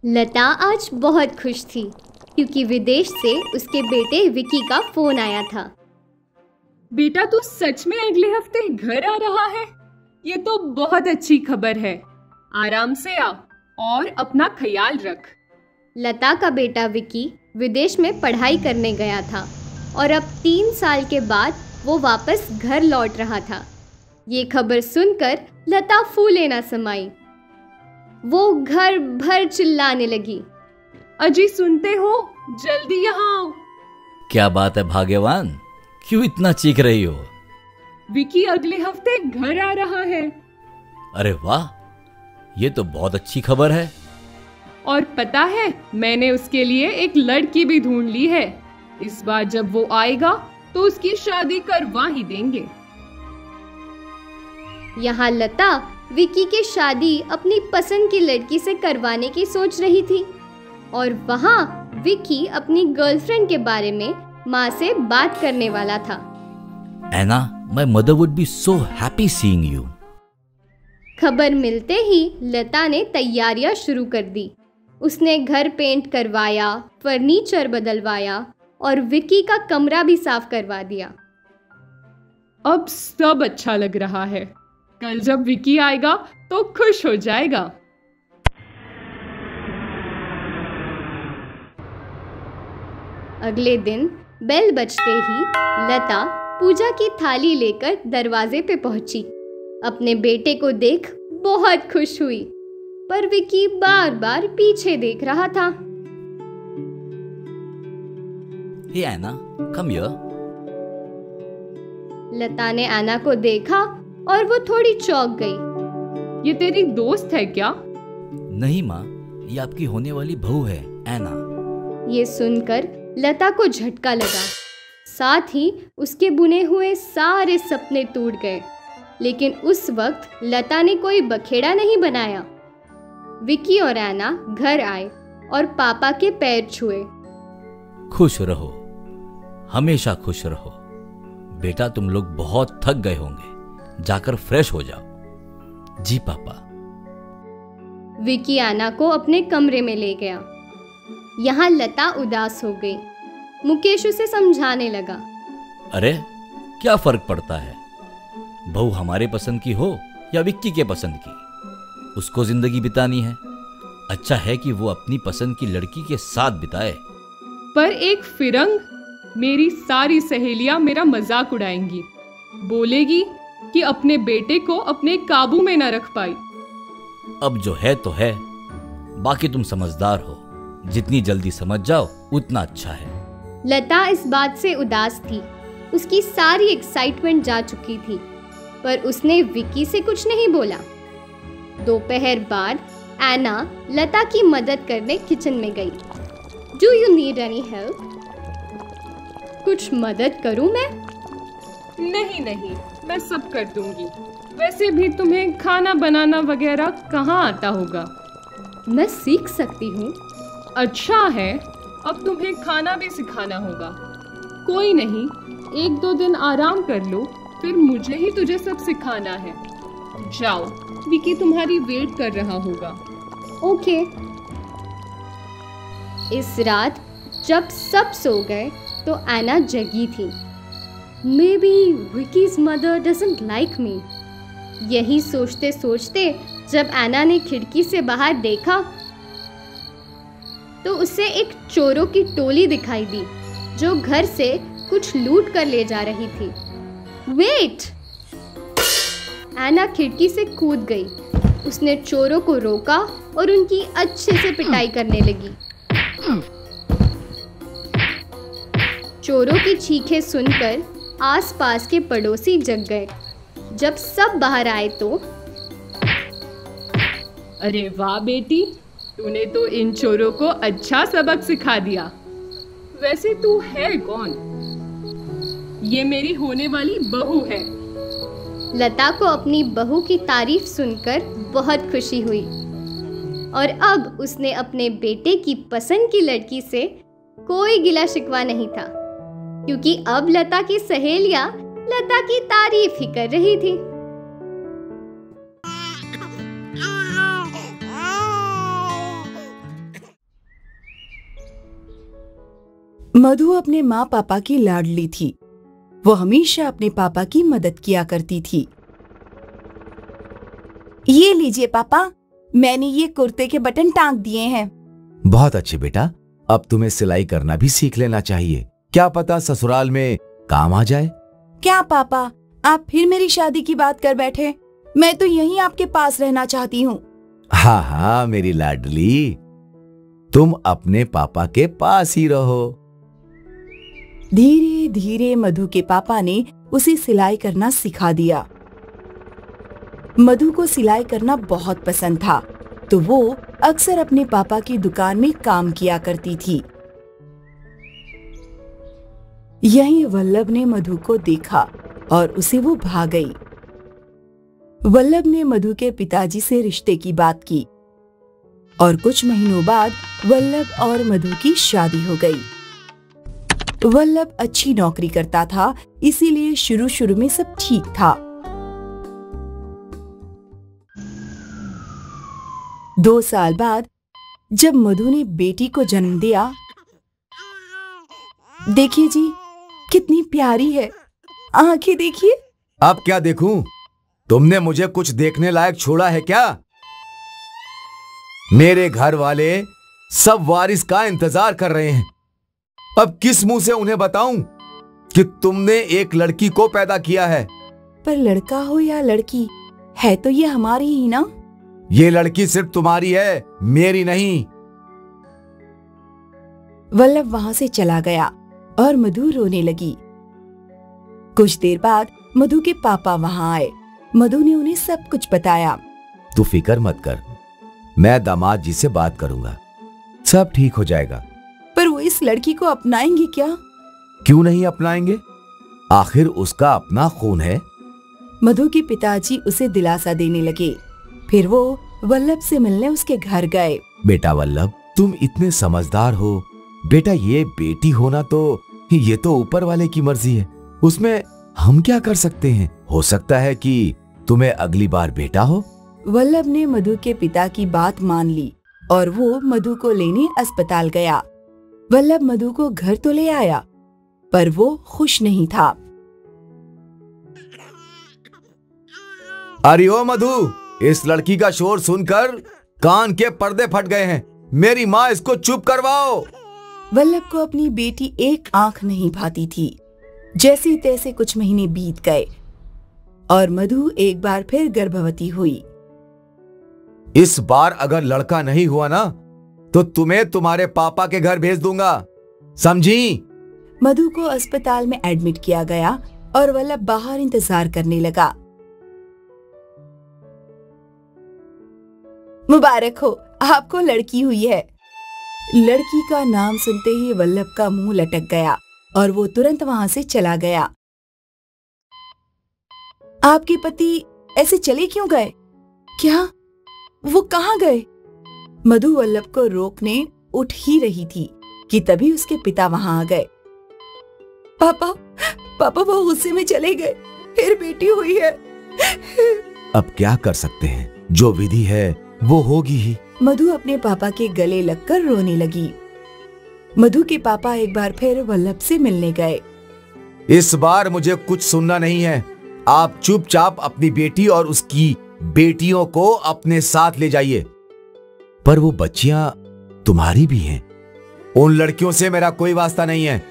लता आज बहुत खुश थी क्योंकि विदेश से उसके बेटे विकी का फोन आया था। बेटा तू सच में अगले हफ्ते घर आ रहा है? ये तो बहुत अच्छी खबर है। आराम से आ और अपना ख्याल रख। लता का बेटा विकी विदेश में पढ़ाई करने गया था और अब 3 साल के बाद वो वापस घर लौट रहा था। ये खबर सुनकर लता फूले ना समाई। वो घर भर चिल्लाने लगी, अजी सुनते हो, जल्दी यहाँ आओ। क्या बात है भाग्यवान, क्यों इतना चीख रही हो? विकी अगले हफ्ते घर आ रहा है। अरे वाह, ये तो बहुत अच्छी खबर है। और पता है, मैंने उसके लिए एक लड़की भी ढूंढ ली है। इस बार जब वो आएगा तो उसकी शादी करवा ही देंगे। यहाँ लता विकी की शादी अपनी पसंद की लड़की से करवाने की सोच रही थी और वहाँ विकी अपनी गर्लफ्रेंड के बारे में माँ से बात करने वाला था। एना, my mother would be so happy seeing you. खबर मिलते ही लता ने तैयारियां शुरू कर दी। उसने घर पेंट करवाया, फर्नीचर बदलवाया और विकी का कमरा भी साफ करवा दिया। अब सब अच्छा लग रहा है। कल जब विकी आएगा तो खुश हो जाएगा। अगले दिन बेल बजते ही लता पूजा की थाली लेकर दरवाजे पे पहुंची। अपने बेटे को देख बहुत खुश हुई, पर विकी बार बार पीछे देख रहा था। Hey Anna, come here. लता ने एना को देखा और वो थोड़ी चौंक गई। ये तेरी दोस्त है क्या? नहीं माँ, ये आपकी होने वाली बहू है एना। ये सुनकर लता को झटका लगा। साथ ही उसके बुने हुए सारे सपने टूट गए। लेकिन उस वक्त लता ने कोई बखेड़ा नहीं बनाया। विकी और एना घर आए और पापा के पैर छुए। खुश रहो, हमेशा खुश रहो। बेटा तुम लोग बहुत थक गए होंगे, जाकर फ्रेश हो जाओ। जी पापा। विकी एना को अपने कमरे में ले गया। यहाँ लता उदास हो गई। मुकेश उसे समझाने लगा, अरे क्या फर्क पड़ता है, बहू हमारे पसंद की हो या विक्की के पसंद की, उसको जिंदगी बितानी है। अच्छा है कि वो अपनी पसंद की लड़की के साथ बिताए। पर एक फिरंग, मेरी सारी सहेलियां मेरा मजाक उड़ाएंगी, बोलेगी कि अपने बेटे को अपने काबू में न रख पाई। अब जो है तो है, बाकी तुम समझदार हो, जितनी जल्दी समझ जाओ उतना अच्छा है। लता इस बात से उदास थी। उसकी सारी एक्साइटमेंट जा चुकी थी, पर उसने विकी से कुछ नहीं बोला। दोपहर बाद एना लता की मदद करने किचन में गई। Do you need any help? कुछ मदद करूं मैं? नहीं, मैं सब कर दूंगी। वैसे भी तुम्हें खाना बनाना वगैरह कहाँ आता होगा? मैं सीख सकती हूँ। अच्छा है, अब तुम्हें खाना भी सिखाना होगा। कोई नहीं, 1-2 दिन आराम कर लो, फिर मुझे ही तुझे सब सिखाना है। जाओ, विकी तुम्हारी वेट कर रहा होगा। ओके। इस रात जब सब सो गए तो एना जगी थी। May be wikis mother doesn't like me. यही सोचते सोचते जब एना ने खिड़की से बाहर देखा तो उसे एक चोरों की टोली दिखाई दी जो घर से कुछ लूट कर ले जा रही थी। वेट! एना खिड़की से कूद गई। उसने चोरों को रोका और उनकी अच्छे से पिटाई करने लगी। चोरों की चीखें सुनकर आसपास के पड़ोसी जग गए। जब सब बाहर आए तो अरे वाह बेटी, तूने तो इन चोरों को अच्छा सबक सिखा दिया। वैसे तू है कौन? ये मेरी होने वाली बहू है। लता को अपनी बहू की तारीफ सुनकर बहुत खुशी हुई और अब उसने अपने बेटे की पसंद की लड़की से कोई गिला शिकवा नहीं था, क्योंकि अब लता की सहेलियां लता की तारीफ ही कर रही थी। मधु अपने माँ पापा की लाडली थी। वो हमेशा अपने पापा की मदद किया करती थी। ये लीजिए पापा, मैंने ये कुर्ते के बटन टांग दिए हैं। बहुत अच्छे बेटा, अब तुम्हें सिलाई करना भी सीख लेना चाहिए, क्या पता ससुराल में काम आ जाए। क्या पापा, आप फिर मेरी शादी की बात कर बैठे? मैं तो यहीं आपके पास रहना चाहती हूँ। हाँ हाँ मेरी लाडली, तुम अपने पापा के पास ही रहो। धीरे धीरे मधु के पापा ने उसे सिलाई करना सिखा दिया। मधु को सिलाई करना बहुत पसंद था, तो वो अक्सर अपने पापा की दुकान में काम किया करती थी। यहीं वल्लभ ने मधु को देखा और उसे वो भाग गई। वल्लभ ने मधु के पिताजी से रिश्ते की बात की और कुछ महीनों बाद वल्लभ और मधु की शादी हो गई। वल्लभ अच्छी नौकरी करता था, इसीलिए शुरू शुरू में सब ठीक था। 2 साल बाद जब मधु ने बेटी को जन्म दिया, देखिए जी कितनी प्यारी है, आंखें देखिए। अब क्या देखूं? तुमने मुझे कुछ देखने लायक छोड़ा है क्या? मेरे घर वाले सब वारिस का इंतजार कर रहे हैं। अब किस मुंह से उन्हें बताऊं कि तुमने एक लड़की को पैदा किया है? पर लड़का हो या लड़की, है तो ये हमारी ही ना। ये लड़की सिर्फ तुम्हारी है, मेरी नहीं। वल्लभ वहां से चला गया और मधु रोने लगी। कुछ देर बाद मधु के पापा वहां आए। मधु ने उन्हें सब कुछ बताया। तू फिक्र मत कर, मैं दामाद जी से बात करूंगा, सब ठीक हो जाएगा। पर वो इस लड़की को अपनाएंगे क्या? क्यों नहीं अपनाएंगे, आखिर उसका अपना खून है। मधु के पिताजी उसे दिलासा देने लगे। फिर वो वल्लभ से मिलने उसके घर गए। बेटा वल्लभ, तुम इतने समझदार हो। बेटा ये बेटी होना तो ये तो ऊपर वाले की मर्जी है, उसमें हम क्या कर सकते हैं। हो सकता है कि तुम्हें अगली बार बेटा हो। वल्लभ ने मधु के पिता की बात मान ली और वो मधु को लेने अस्पताल गया। वल्लभ मधु को घर तो ले आया, पर वो खुश नहीं था। अरे ओ मधु, इस लड़की का शोर सुनकर कान के पर्दे फट गए हैं। मेरी माँ इसको चुप करवाओ। वल्लभ को अपनी बेटी एक आंख नहीं भाती थी। जैसे तैसे कुछ महीने बीत गए और मधु एक बार फिर गर्भवती हुई। इस बार अगर लड़का नहीं हुआ ना, तो तुम्हें तुम्हारे पापा के घर भेज दूंगा, समझी? मधु को अस्पताल में एडमिट किया गया और वल्लभ बाहर इंतजार करने लगा। मुबारक हो, आपको लड़की हुई है। लड़की का नाम सुनते ही वल्लभ का मुंह लटक गया और वो तुरंत वहां से चला गया। आपके पति ऐसे चले क्यों गए? क्या वो कहाँ गए? मधु वल्लभ को रोकने उठ ही रही थी कि तभी उसके पिता वहां आ गए। पापा, पापा वो गुस्से में चले गए, फिर बेटी हुई है। अब क्या कर सकते हैं, जो विधि है वो होगी ही। मधु अपने पापा के गले लगकर रोने लगी। मधु के पापा एक बार फिर वल्लभ से मिलने गए। इस बार मुझे कुछ सुनना नहीं है, आप चुपचाप अपनी बेटी और उसकी बेटियों को अपने साथ ले जाइए। पर वो बच्चियां तुम्हारी भी हैं, उन लड़कियों से मेरा कोई वास्ता नहीं है।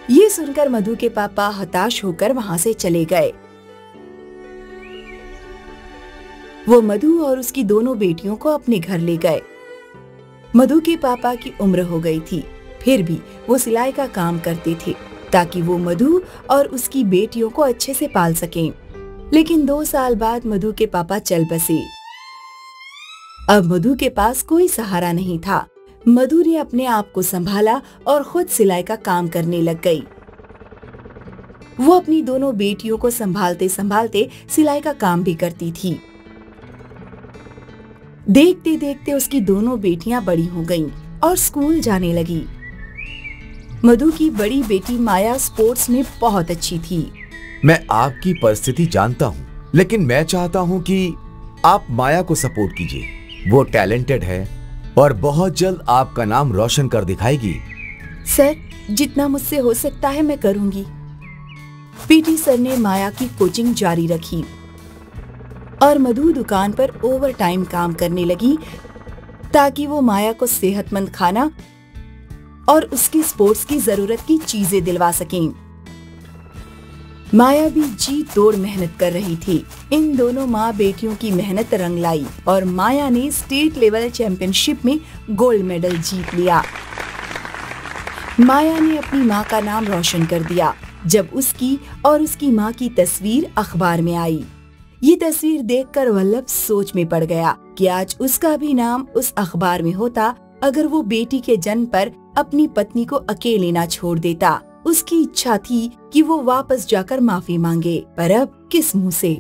ये सुनकर मधु के पापा हताश होकर वहां से चले गए। वो मधु और उसकी दोनों बेटियों को अपने घर ले गए। मधु के पापा की उम्र हो गई थी, फिर भी वो सिलाई का काम करते थे ताकि वो मधु और उसकी बेटियों को अच्छे से पाल सकें। लेकिन 2 साल बाद मधु के पापा चल बसे। अब मधु के पास कोई सहारा नहीं था। मधु ने अपने आप को संभाला और खुद सिलाई का काम करने लग गई। वो अपनी दोनों बेटियों को संभालते संभालते सिलाई का काम भी करती थी। देखते देखते उसकी दोनों बेटियां बड़ी हो गईं और स्कूल जाने लगी। मधु की बड़ी बेटी माया स्पोर्ट्स में बहुत अच्छी थी। मैं आपकी परिस्थिति जानता हूँ, लेकिन मैं चाहता हूँ कि आप माया को सपोर्ट कीजिए। वो टैलेंटेड है और बहुत जल्द आपका नाम रोशन कर दिखाएगी। सर, जितना मुझसे हो सकता है मैं करूंगी। पीटी सर ने माया की कोचिंग जारी रखी और मधु दुकान पर ओवर टाइम काम करने लगी ताकि वो माया को सेहतमंद खाना और उसकी स्पोर्ट्स की जरूरत की चीजें दिलवा सकें। माया भी जी तोड़ मेहनत कर रही थी। इन दोनों माँ बेटियों की मेहनत रंग लाई और माया ने स्टेट लेवल चैंपियनशिप में गोल्ड मेडल जीत लिया। माया ने अपनी माँ का नाम रोशन कर दिया जब उसकी और उसकी माँ की तस्वीर अखबार में आई। ये तस्वीर देखकर वल्लभ सोच में पड़ गया कि आज उसका भी नाम उस अखबार में होता अगर वो बेटी के जन्म पर अपनी पत्नी को अकेले ना छोड़ देता। उसकी इच्छा थी कि वो वापस जाकर माफी मांगे, पर अब किस मुंह से।